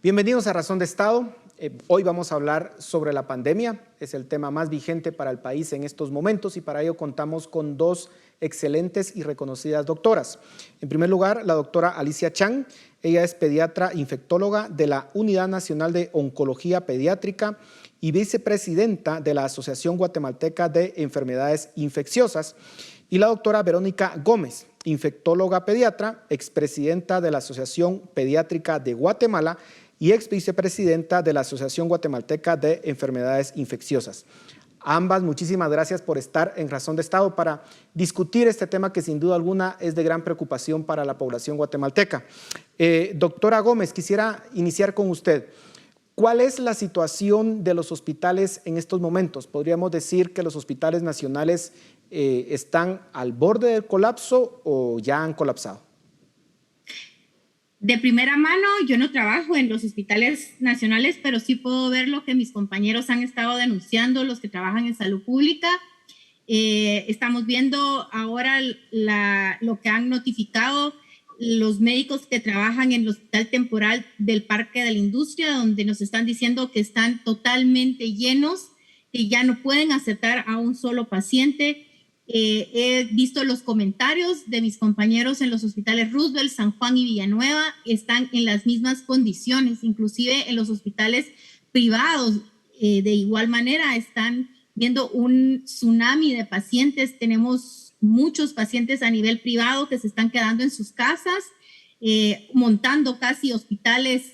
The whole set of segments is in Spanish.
Bienvenidos a Razón de Estado. Hoy vamos a hablar sobre la pandemia. Es el tema más vigente para el país en estos momentos y para ello contamos con dos excelentes y reconocidas doctoras. En primer lugar, la doctora Alicia Chang. Ella es pediatra infectóloga de la Unidad Nacional de Oncología Pediátrica y vicepresidenta de la Asociación Guatemalteca de Enfermedades Infecciosas. Y la doctora Verónica Gómez, infectóloga pediatra, expresidenta de la Asociación Pediátrica de Guatemala y ex vicepresidenta de la Asociación Guatemalteca de Enfermedades Infecciosas. Ambas, muchísimas gracias por estar en Razón de Estado para discutir este tema que sin duda alguna es de gran preocupación para la población guatemalteca. Doctora Gómez, quisiera iniciar con usted. ¿Cuál es la situación de los hospitales en estos momentos? ¿Podríamos decir que los hospitales nacionales están al borde del colapso o ya han colapsado? De primera mano, yo no trabajo en los hospitales nacionales, pero sí puedo ver lo que mis compañeros han estado denunciando, los que trabajan en salud pública. Estamos viendo ahora lo que han notificado los médicos que trabajan en el hospital temporal del Parque de la Industria, donde nos están diciendo que están totalmente llenos, que ya no pueden aceptar a un solo paciente. He visto los comentarios de mis compañeros en los hospitales Roosevelt, San Juan y Villanueva, están en las mismas condiciones, inclusive en los hospitales privados de igual manera están viendo un tsunami de pacientes. Tenemos muchos pacientes a nivel privado que se están quedando en sus casas, montando casi hospitales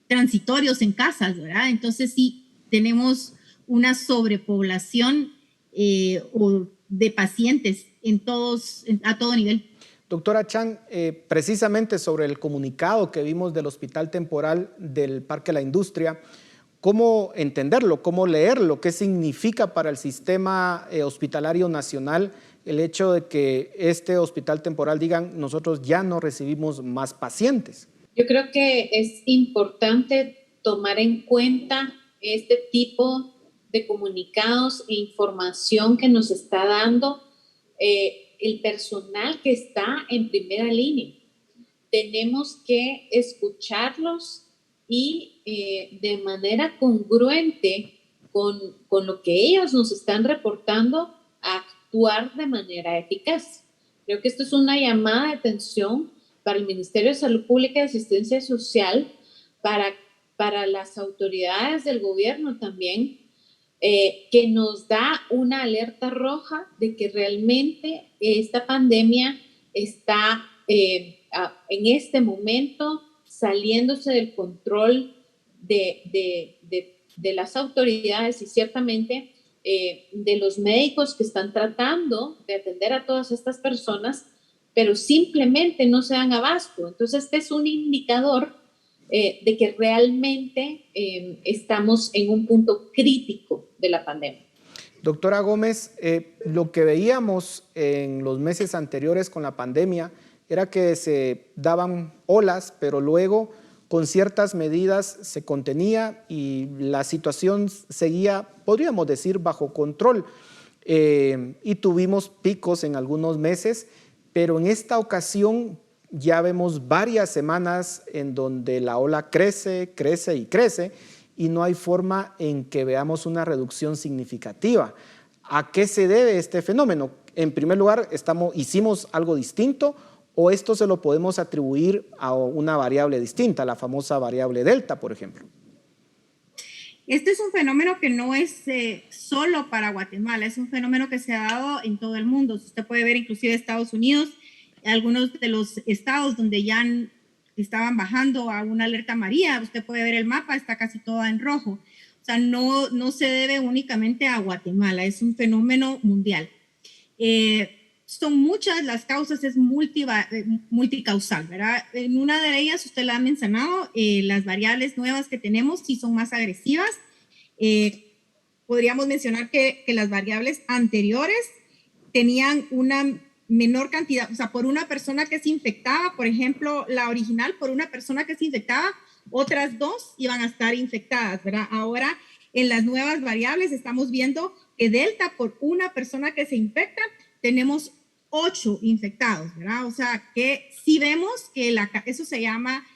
transitorios en casas, ¿verdad? Entonces sí, tenemos una sobrepoblación de pacientes a todo nivel. Doctora Chang, precisamente sobre el comunicado que vimos del Hospital Temporal del Parque de la Industria, ¿cómo entenderlo, cómo leerlo? ¿Qué significa para el sistema hospitalario nacional el hecho de que este hospital temporal digan nosotros ya no recibimos más pacientes? Yo creo que es importante tomar en cuenta este tipo de comunicados e información que nos está dando el personal que está en primera línea. Tenemos que escucharlos y de manera congruente con lo que ellos nos están reportando, actuar de manera eficaz. Creo que esto es una llamada de atención para el Ministerio de Salud Pública y Asistencia Social, para las autoridades del gobierno también, que nos da una alerta roja de que realmente esta pandemia está en este momento saliéndose del control de las autoridades y ciertamente de los médicos que están tratando de atender a todas estas personas, pero simplemente no se dan abasto. Entonces, este es un indicador de que realmente estamos en un punto crítico de la pandemia. Doctora Gómez, lo que veíamos en los meses anteriores con la pandemia era que se daban olas, pero luego con ciertas medidas se contenía y la situación seguía, podríamos decir, bajo control. Y tuvimos picos en algunos meses, pero en esta ocasión ya vemos varias semanas en donde la ola crece, crece y crece y no hay forma en que veamos una reducción significativa. ¿A qué se debe este fenómeno? En primer lugar, ¿hicimos algo distinto o esto se lo podemos atribuir a una variable distinta, la famosa variable delta, por ejemplo? Este es un fenómeno que no es solo para Guatemala, es un fenómeno que se ha dado en todo el mundo. Usted puede ver inclusive Estados Unidos, algunos de los estados donde ya estaban bajando a una alerta amarilla, usted puede ver el mapa, está casi toda en rojo. O sea, no se debe únicamente a Guatemala, es un fenómeno mundial. Son muchas las causas, es multicausal, ¿verdad? En una de ellas, usted la ha mencionado, las variables nuevas que tenemos sí son más agresivas. Podríamos mencionar que las variables anteriores tenían una menor cantidad, o sea, por una persona que se infectaba, por ejemplo, la original, por una persona que se infectaba, otras dos iban a estar infectadas, ¿verdad? Ahora, en las nuevas variables estamos viendo que Delta, por una persona que se infecta, tenemos 8 infectados, ¿verdad? O sea, que sí vemos que eso se llama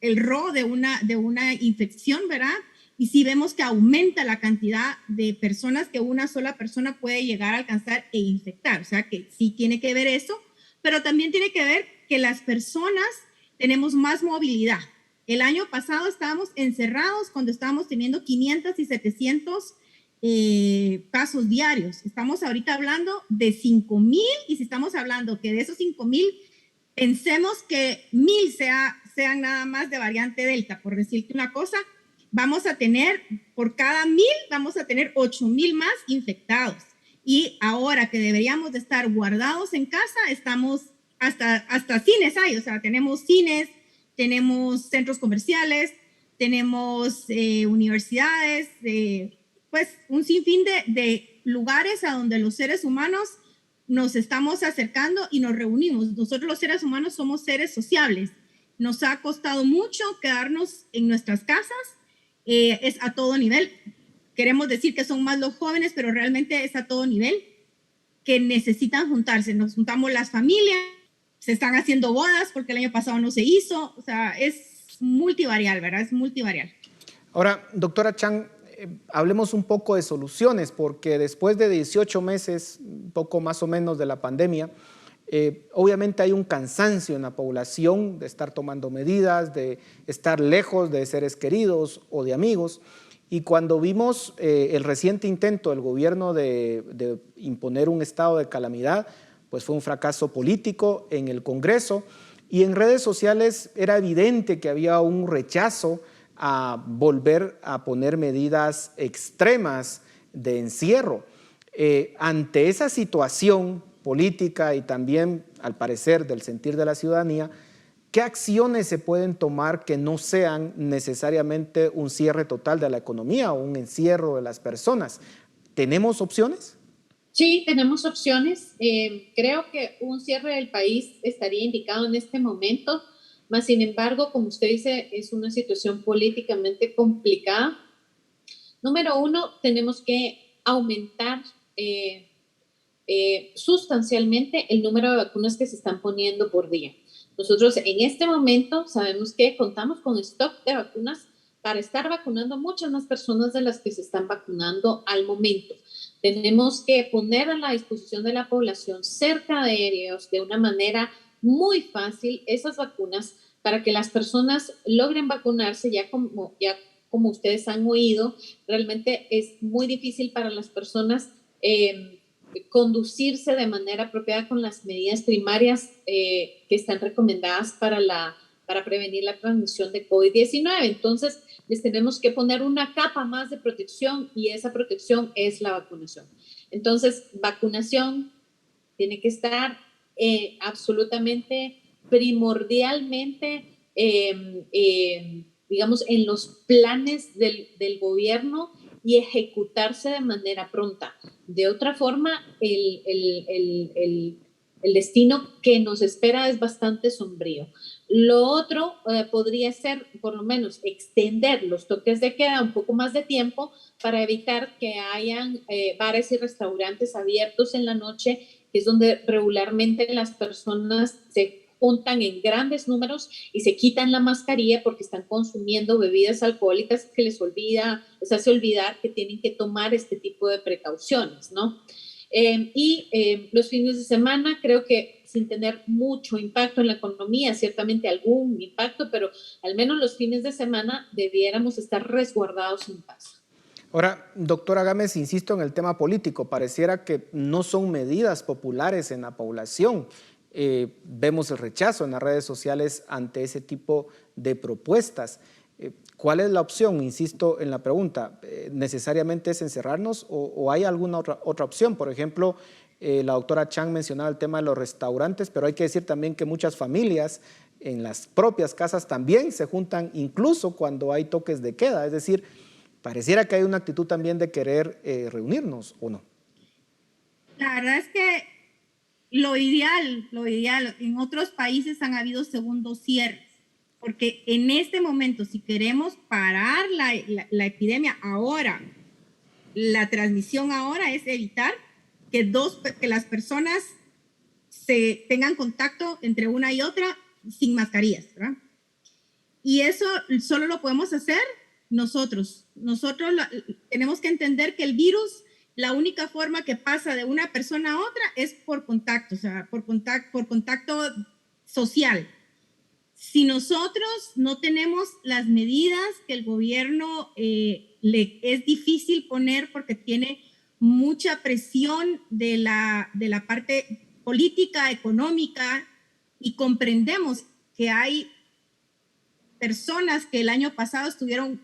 el RO de una infección, ¿verdad? Y sí vemos que aumenta la cantidad de personas que una sola persona puede llegar a alcanzar e infectar. O sea que sí tiene que ver eso, pero también tiene que ver que las personas tenemos más movilidad. El año pasado estábamos encerrados cuando estábamos teniendo 500 y 700 casos diarios. Estamos ahorita hablando de 5,000 y si estamos hablando que de esos 5,000, pensemos que 1,000 sean nada más de variante Delta, por decirte una cosa, vamos a tener, por cada 1,000, vamos a tener 8,000 más infectados. Y ahora que deberíamos de estar guardados en casa, estamos hasta cines hay, o sea, tenemos cines, tenemos centros comerciales, tenemos universidades, pues un sinfín de lugares a donde los seres humanos nos estamos acercando y nos reunimos. Nosotros los seres humanos somos seres sociables. Nos ha costado mucho quedarnos en nuestras casas, es a todo nivel. Queremos decir que son más los jóvenes, pero realmente es a todo nivel, que necesitan juntarse. Nos juntamos las familias, se están haciendo bodas porque el año pasado no se hizo. O sea, es multivarial, ¿verdad? Es multivarial. Ahora, doctora Chang, hablemos un poco de soluciones, porque después de 18 meses, un poco más o menos de la pandemia, obviamente hay un cansancio en la población de estar tomando medidas, de estar lejos de seres queridos o de amigos. Y cuando vimos el reciente intento del gobierno de imponer un estado de calamidad, pues fue un fracaso político en el Congreso, y en redes sociales era evidente que había un rechazo a volver a poner medidas extremas de encierro. Ante esa situación política y también, al parecer, del sentir de la ciudadanía, ¿qué acciones se pueden tomar que no sean necesariamente un cierre total de la economía o un encierro de las personas? ¿Tenemos opciones? Sí, tenemos opciones. Creo que un cierre del país estaría indicado en este momento, mas sin embargo, como usted dice, es una situación políticamente complicada. Número uno, tenemos que aumentar sustancialmente el número de vacunas que se están poniendo por día. Nosotros en este momento sabemos que contamos con stock de vacunas para estar vacunando muchas más personas de las que se están vacunando al momento. Tenemos que poner a la disposición de la población cerca de ellos de una manera muy fácil esas vacunas para que las personas logren vacunarse. Ya como ustedes han oído, realmente es muy difícil para las personas conducirse de manera apropiada con las medidas primarias que están recomendadas para prevenir la transmisión de COVID-19. Entonces, les tenemos que poner una capa más de protección y esa protección es la vacunación. Entonces, vacunación tiene que estar absolutamente, primordialmente, digamos, en los planes del gobierno y ejecutarse de manera pronta. De otra forma, el destino que nos espera es bastante sombrío. Lo otro podría ser, por lo menos, extender los toques de queda un poco más de tiempo para evitar que hayan bares y restaurantes abiertos en la noche, que es donde regularmente las personas se juntan en grandes números y se quitan la mascarilla porque están consumiendo bebidas alcohólicas que les hace olvidar que tienen que tomar este tipo de precauciones, ¿no? Los fines de semana, creo que sin tener mucho impacto en la economía, ciertamente algún impacto, pero al menos los fines de semana debiéramos estar resguardados en casa. Ahora, doctora Gámez, insisto en el tema político, pareciera que no son medidas populares en la población. Vemos el rechazo en las redes sociales ante ese tipo de propuestas. ¿Cuál es la opción? Insisto en la pregunta, ¿necesariamente es encerrarnos o hay alguna otra opción? Por ejemplo, la doctora Chang mencionaba el tema de los restaurantes, pero hay que decir también que muchas familias en las propias casas también se juntan incluso cuando hay toques de queda. Es decir, pareciera que hay una actitud también de querer reunirnos, ¿o no? La verdad es que lo ideal, en otros países han habido segundos cierres, porque en este momento, si queremos parar la epidemia ahora, la transmisión ahora es evitar que las personas tengan contacto entre una y otra sin mascarillas, ¿verdad? Y eso solo lo podemos hacer nosotros. Nosotros tenemos que entender que el virus, la única forma que pasa de una persona a otra es por contacto, o sea, por contacto social. Si nosotros no tenemos las medidas que el gobierno es difícil poner porque tiene mucha presión de la parte política, económica, y comprendemos que hay personas que el año pasado estuvieron,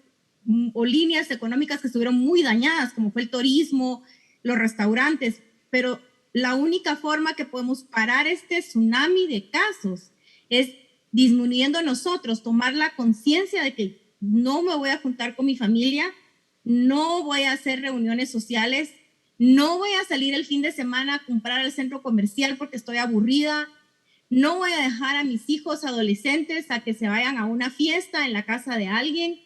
o líneas económicas que estuvieron muy dañadas, como fue el turismo, los restaurantes, pero la única forma que podemos parar este tsunami de casos es disminuyendo nosotros, tomar la conciencia de que no me voy a juntar con mi familia, no voy a hacer reuniones sociales, no voy a salir el fin de semana a comprar al centro comercial porque estoy aburrida, no voy a dejar a mis hijos adolescentes a que se vayan a una fiesta en la casa de alguien.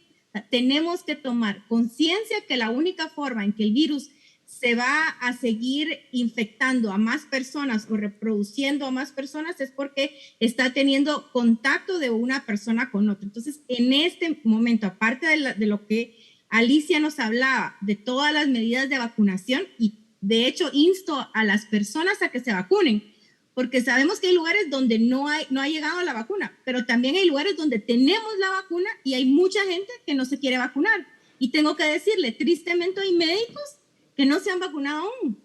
Tenemos que tomar conciencia que la única forma en que el virus se va a seguir infectando a más personas o reproduciendo a más personas es porque está teniendo contacto de una persona con otra. Entonces, en este momento, aparte de lo que Alicia nos hablaba, de todas las medidas de vacunación, y de hecho insto a las personas a que se vacunen, porque sabemos que hay lugares donde no ha llegado la vacuna, pero también hay lugares donde tenemos la vacuna y hay mucha gente que no se quiere vacunar. Y tengo que decirle, tristemente hay médicos que no se han vacunado aún.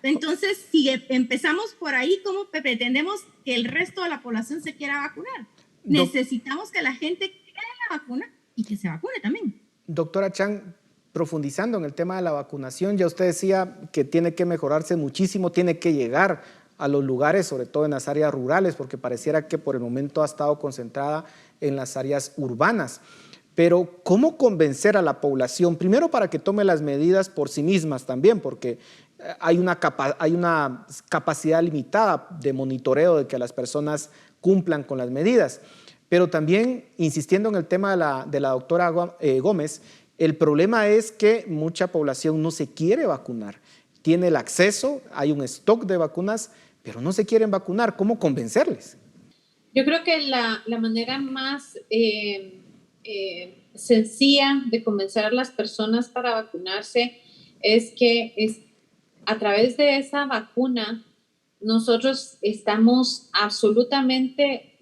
Entonces, si empezamos por ahí, ¿cómo pretendemos que el resto de la población se quiera vacunar? Necesitamos que la gente crea la vacuna y que se vacune también. Doctora Chan, profundizando en el tema de la vacunación, ya usted decía que tiene que mejorarse muchísimo, tiene que llegar a los lugares, sobre todo en las áreas rurales, porque pareciera que por el momento ha estado concentrada en las áreas urbanas. Pero, ¿cómo convencer a la población? Primero, para que tome las medidas por sí mismas también, porque hay una capacidad limitada de monitoreo de que las personas cumplan con las medidas. Pero también, insistiendo en el tema de la doctora Gómez, el problema es que mucha población no se quiere vacunar. Tiene el acceso, hay un stock de vacunas, pero no se quieren vacunar. ¿Cómo convencerles? Yo creo que la manera más sencilla de convencer a las personas para vacunarse es que a través de esa vacuna nosotros estamos absolutamente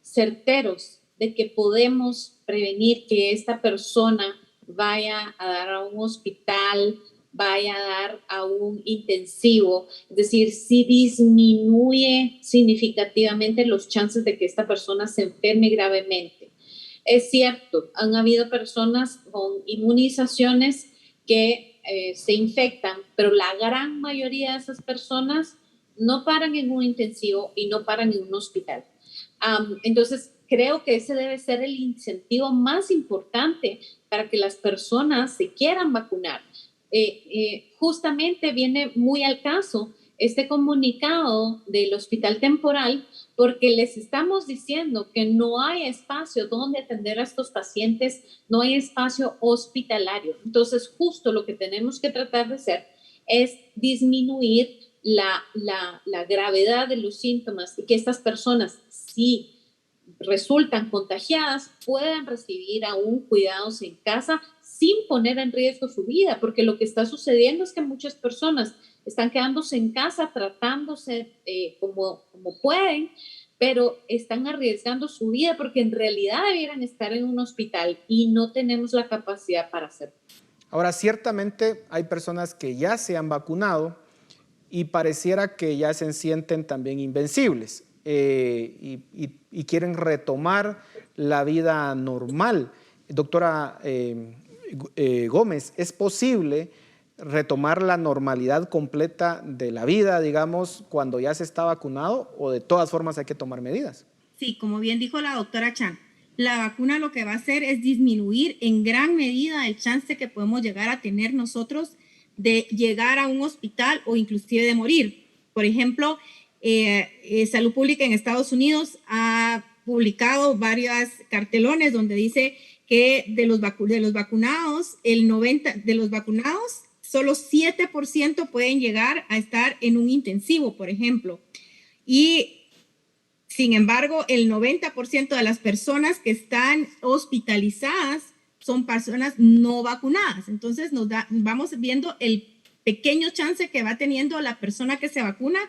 certeros de que podemos prevenir que esta persona vaya a dar a un hospital, vaya a dar a un intensivo, es decir, sí disminuye significativamente los chances de que esta persona se enferme gravemente. Es cierto, han habido personas con inmunizaciones que se infectan, pero la gran mayoría de esas personas no paran en un intensivo y no paran en un hospital. Entonces, creo que ese debe ser el incentivo más importante para que las personas se quieran vacunar. Justamente viene muy al caso este comunicado del hospital temporal, porque les estamos diciendo que no hay espacio donde atender a estos pacientes, no hay espacio hospitalario. Entonces, justo lo que tenemos que tratar de hacer es disminuir la gravedad de los síntomas y que estas personas, si resultan contagiadas, puedan recibir aún cuidados en casa sin poner en riesgo su vida, porque lo que está sucediendo es que muchas personas están quedándose en casa tratándose como pueden, pero están arriesgando su vida porque en realidad debieran estar en un hospital y no tenemos la capacidad para hacerlo. Ahora, ciertamente hay personas que ya se han vacunado y pareciera que ya se sienten también invencibles y quieren retomar la vida normal. Doctora Gómez, ¿es posible retomar la normalidad completa de la vida, digamos, cuando ya se está vacunado, o de todas formas hay que tomar medidas? Sí, como bien dijo la doctora Chan, la vacuna lo que va a hacer es disminuir en gran medida el chance que podemos llegar a tener nosotros de llegar a un hospital o inclusive de morir. Por ejemplo, Salud Pública en Estados Unidos ha publicado varios cartelones donde dice que de los vacunados, el 90% de los vacunados, solo 7% pueden llegar a estar en un intensivo, por ejemplo. Y Sin embargo, el 90% de las personas que están hospitalizadas son personas no vacunadas. Entonces, vamos viendo el pequeño chance que va teniendo la persona que se vacuna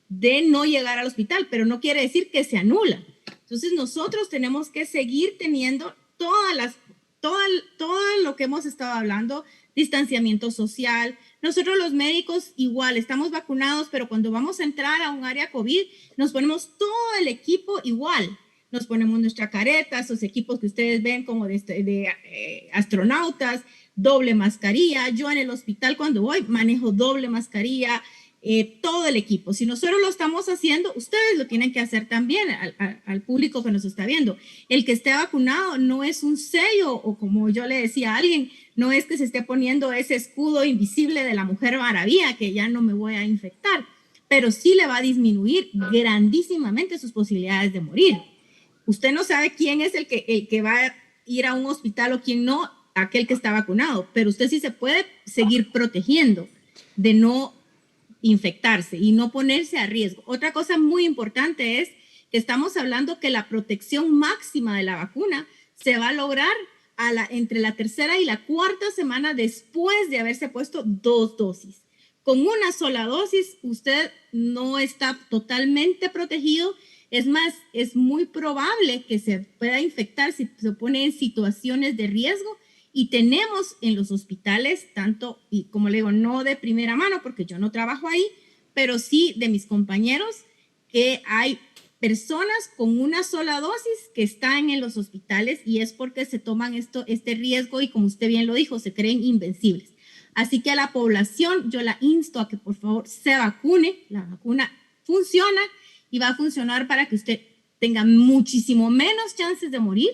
de no llegar al hospital, pero no quiere decir que se anula. Entonces, nosotros tenemos que seguir teniendo todo lo que hemos estado hablando, distanciamiento social. Nosotros los médicos igual, estamos vacunados, pero cuando vamos a entrar a un área COVID, nos ponemos todo el equipo igual. Nos ponemos nuestra careta, esos equipos que ustedes ven como de astronautas, doble mascarilla. Yo en el hospital cuando voy manejo doble mascarilla, todo el equipo. Si nosotros lo estamos haciendo, ustedes lo tienen que hacer también al público que nos está viendo. El que esté vacunado no es un sello, o como yo le decía a alguien, no es que se esté poniendo ese escudo invisible de la Mujer Maravilla, que ya no me voy a infectar, pero sí le va a disminuir grandísimamente sus posibilidades de morir. Usted no sabe quién es el que va a ir a un hospital o quién no, aquel que está vacunado, pero usted sí se puede seguir protegiendo de no infectarse y no ponerse a riesgo. Otra cosa muy importante es que estamos hablando que la protección máxima de la vacuna se va a lograr entre la tercera y la cuarta semana después de haberse puesto 2 dosis. Con una sola dosis, usted no está totalmente protegido. Es más, es muy probable que se pueda infectar si se pone en situaciones de riesgo. Y tenemos en los hospitales, tanto, y como le digo, no de primera mano, porque yo no trabajo ahí, pero sí de mis compañeros, que hay personas con una sola dosis que están en los hospitales, y es porque se toman este riesgo y, como usted bien lo dijo, se creen invencibles. Así que a la población yo la insto a que por favor se vacune. La vacuna funciona y va a funcionar para que usted tenga muchísimo menos chances de morir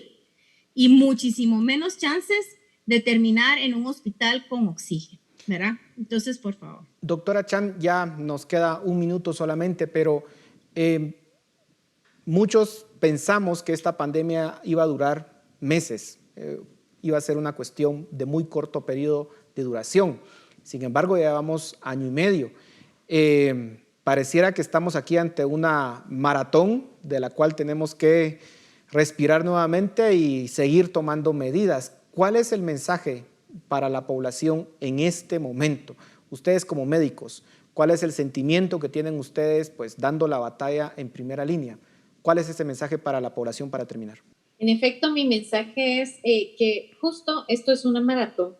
y muchísimo menos chances de terminar en un hospital con oxígeno, ¿verdad? Entonces, por favor. Doctora Chan, ya nos queda un minuto solamente, pero muchos pensamos que esta pandemia iba a durar meses, iba a ser una cuestión de muy corto periodo de duración. Sin embargo, ya llevamos año y medio. Pareciera que estamos aquí ante una maratón de la cual tenemos que respirar nuevamente y seguir tomando medidas. ¿Cuál es el mensaje para la población en este momento? Ustedes como médicos, ¿cuál es el sentimiento que tienen ustedes pues dando la batalla en primera línea? ¿Cuál es ese mensaje para la población para terminar? En efecto, mi mensaje es que justo esto es una maratón.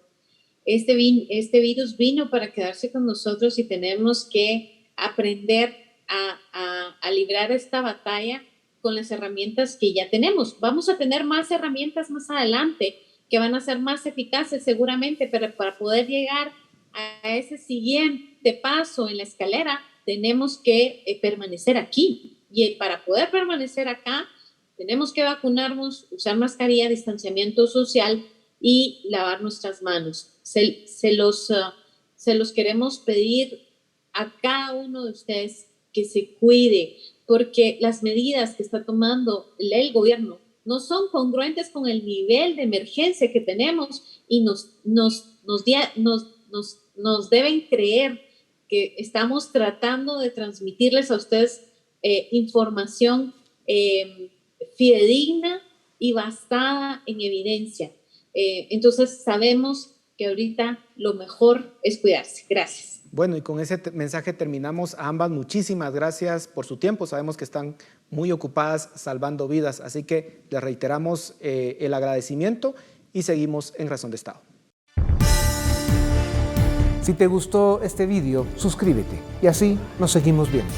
Este virus vino para quedarse con nosotros y tenemos que aprender a librar esta batalla con las herramientas que ya tenemos. Vamos a tener más herramientas más adelante que van a ser más eficaces seguramente, pero para poder llegar a ese siguiente paso en la escalera, tenemos que permanecer aquí. Y para poder permanecer acá, tenemos que vacunarnos, usar mascarilla, distanciamiento social y lavar nuestras manos. Se los queremos pedir a cada uno de ustedes que se cuide, porque las medidas que está tomando el gobierno no son congruentes con el nivel de emergencia que tenemos y nos deben creer que estamos tratando de transmitirles a ustedes información fidedigna y basada en evidencia. Entonces sabemos que ahorita lo mejor es cuidarse. Gracias. Bueno, y con ese mensaje terminamos. A ambas, muchísimas gracias por su tiempo. Sabemos que están muy ocupadas salvando vidas, así que les reiteramos el agradecimiento y seguimos en Razón de Estado. Si te gustó este video, suscríbete y así nos seguimos viendo.